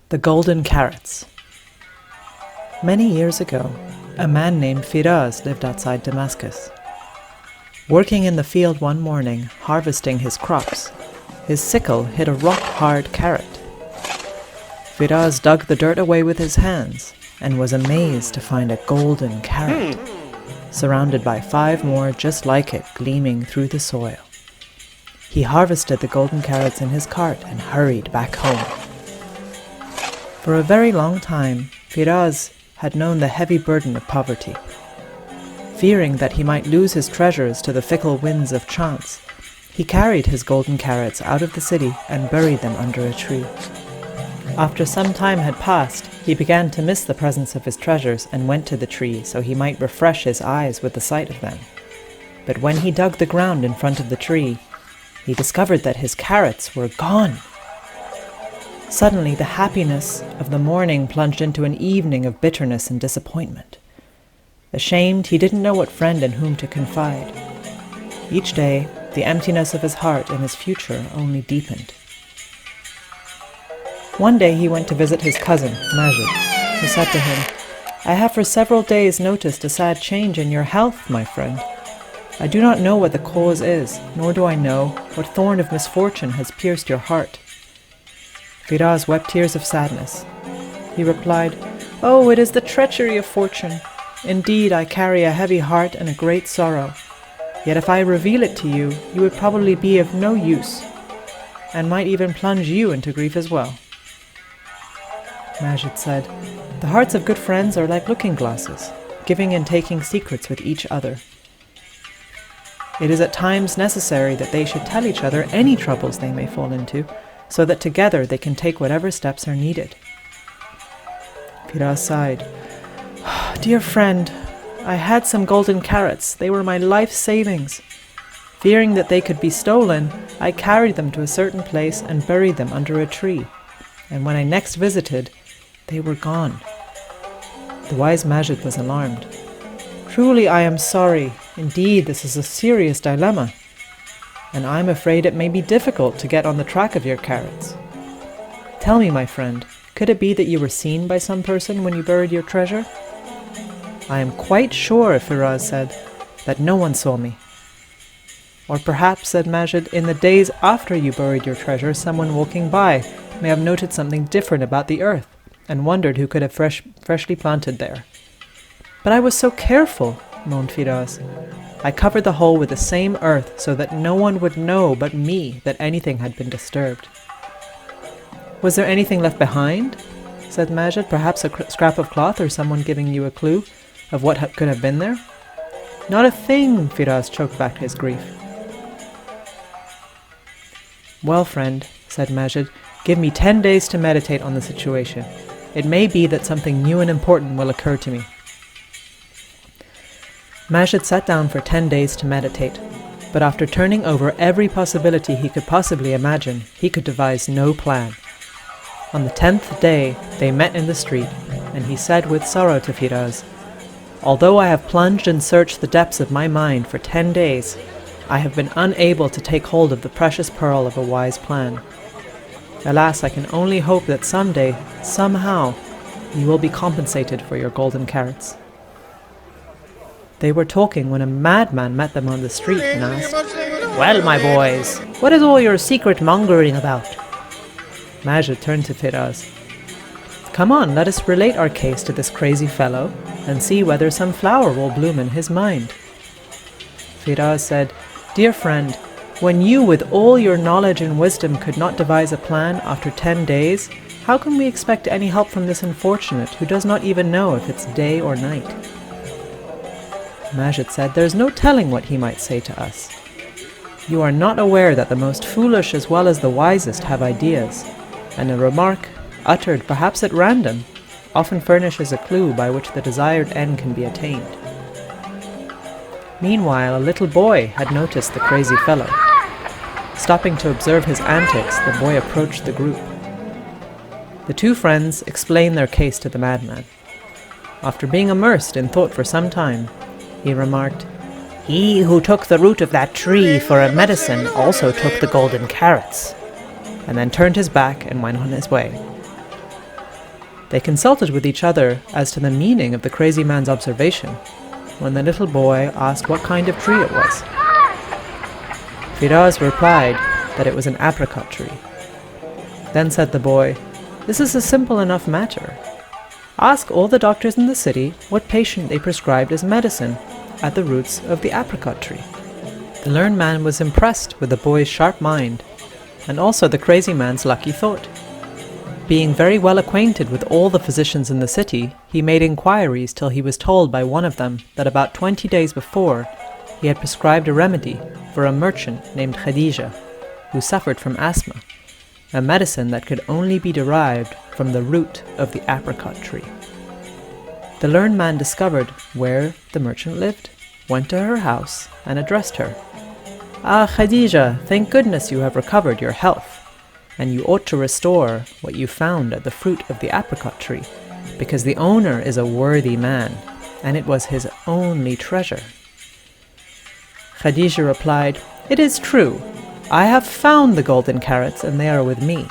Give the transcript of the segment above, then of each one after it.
The Golden Carrots. Many years ago, a man named Firaz lived outside Damascus. Working in the field one morning, harvesting his crops, his sickle hit a rock-hard carrot. Firaz dug the dirt away with his hands and was amazed to find a golden carrot, surrounded by 5 more just like it gleaming through the soil. He harvested the golden carrots in his cart and hurried back home. For a very long time, Firaz had known the heavy burden of poverty. Fearing that he might lose his treasures to the fickle winds of chance, he carried his golden carrots out of the city and buried them under a tree. After some time had passed, he began to miss the presence of his treasures and went to the tree so he might refresh his eyes with the sight of them. But when he dug the ground in front of the tree, he discovered that his carrots were gone. Suddenly, the happiness of the morning plunged into an evening of bitterness and disappointment. Ashamed, he didn't know what friend and whom to confide. Each day, the emptiness of his heart and his future only deepened. One day he went to visit his cousin, Majid, who said to him, "I have for several days noticed a sad change in your health, my friend. I do not know what the cause is, nor do I know what thorn of misfortune has pierced your heart." Firaz wept tears of sadness. He replied, "Oh, it is the treachery of fortune. Indeed, I carry a heavy heart and a great sorrow. Yet if I reveal it to you, you would probably be of no use, and might even plunge you into grief as well." Majid said, "The hearts of good friends are like looking glasses, giving and taking secrets with each other. It is at times necessary that they should tell each other any troubles they may fall into, so that together they can take whatever steps are needed." Firaz sighed. "Dear friend, I had some golden carrots. They were my life savings. Fearing that they could be stolen, I carried them to a certain place and buried them under a tree. And when I next visited, they were gone." The wise Majid was alarmed. "Truly I am sorry. Indeed, this is a serious dilemma, and I'm afraid it may be difficult to get on the track of your carrots. Tell me, my friend, could it be that you were seen by some person when you buried your treasure?" "I am quite sure," Firaz said, "that no one saw me." "Or perhaps," said Majid, "in the days after you buried your treasure, someone walking by may have noted something different about the earth and wondered who could have freshly planted there." "But I was so careful," moaned Firaz. "I covered the hole with the same earth so that no one would know but me that anything had been disturbed." "Was there anything left behind?" said Majid, "perhaps a scrap of cloth or someone giving you a clue of what could have been there?" "Not a thing," Firaz choked back his grief. "Well, friend," said Majid, "give me 10 days to meditate on the situation. It may be that something new and important will occur to me." Majid sat down for 10 days to meditate, but after turning over every possibility he could possibly imagine, he could devise no plan. On the 10th day, they met in the street, and he said with sorrow to Firaz, "Although I have plunged and searched the depths of my mind for 10 days, I have been unable to take hold of the precious pearl of a wise plan. Alas, I can only hope that someday, somehow, you will be compensated for your golden carrots." They were talking when a madman met them on the street and asked, "Well, my boys, what is all your secret mongering about?" Majid turned to Firaz. "Come on, let us relate our case to this crazy fellow and see whether some flower will bloom in his mind." Firaz said, "Dear friend, when you with all your knowledge and wisdom could not devise a plan after 10 days, how can we expect any help from this unfortunate who does not even know if it's day or night?" Majid said, "There is no telling what he might say to us. You are not aware that the most foolish as well as the wisest have ideas, and a remark, uttered perhaps at random, often furnishes a clue by which the desired end can be attained." Meanwhile, a little boy had noticed the crazy fellow. Stopping to observe his antics, the boy approached the group. The two friends explained their case to the madman. After being immersed in thought for some time, he remarked, "He who took the root of that tree for a medicine also took the golden carrots," and then turned his back and went on his way. They consulted with each other as to the meaning of the crazy man's observation, when the little boy asked what kind of tree it was. Firaz replied that it was an apricot tree. Then said the boy, "This is a simple enough matter. Ask all the doctors in the city what patient they prescribed as medicine at the roots of the apricot tree." The learned man was impressed with the boy's sharp mind, and also the crazy man's lucky thought. Being very well acquainted with all the physicians in the city, he made inquiries till he was told by one of them that about 20 days before he had prescribed a remedy for a merchant named Khadija, who suffered from asthma, a medicine that could only be derived from the root of the apricot tree. The learned man discovered where the merchant lived, went to her house, and addressed her. "Ah, Khadija, thank goodness you have recovered your health, and you ought to restore what you found at the fruit of the apricot tree, because the owner is a worthy man, and it was his only treasure." Khadija replied, "It is true. I have found the golden carrots, and they are with me.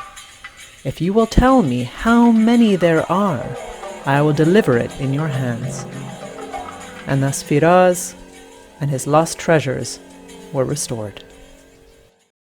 If you will tell me how many there are, I will deliver it in your hands." And thus Firaz and his lost treasures were restored.